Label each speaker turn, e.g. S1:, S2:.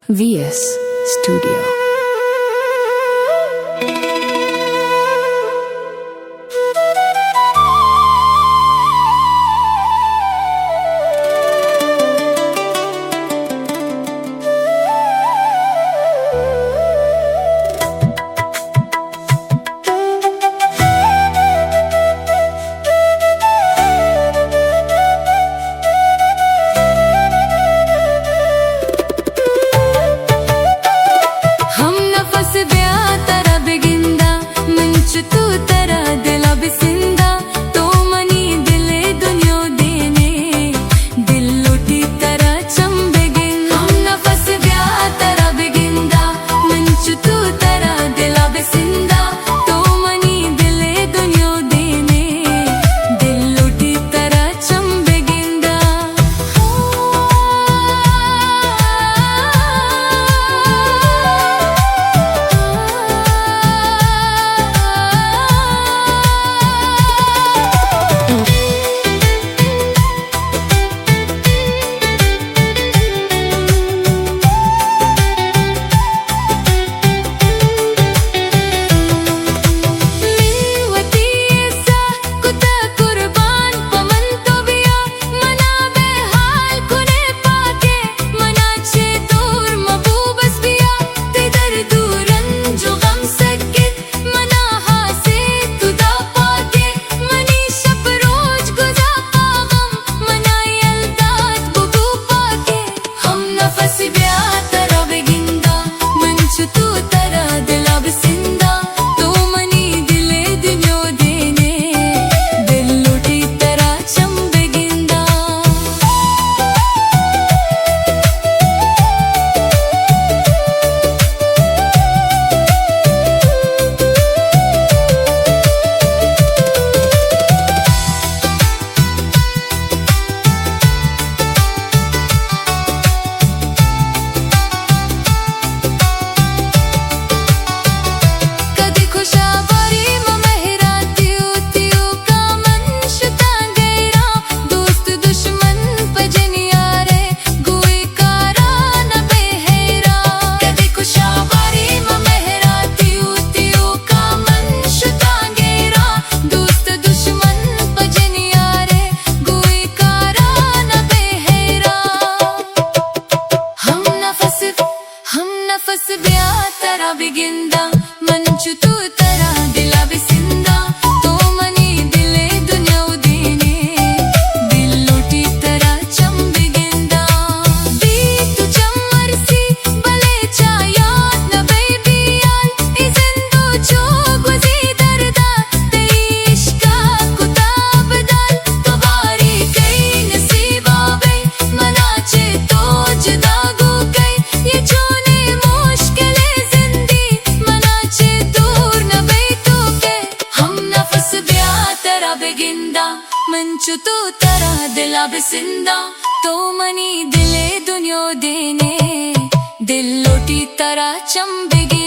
S1: VS Studio.
S2: बिगिंदा मंचु तू तरा दिला बिसिंदा तो मनी दिले दुनिया उदीने दिल लोटी तरा चम बिगिंदा दी तू चमरसी बले चायात न बेबी याल इजिंदो जो गुजी दरदा ते इश्का कुताब दाल तो बारी कई नसीबा बे मनाचे तो जुदा गो गई ये जोने मुश्किलें मंचु तू तरा दिला बिसिंदा तो मनी दिले दुनिया देने दिल लोटी तरा चम बिगी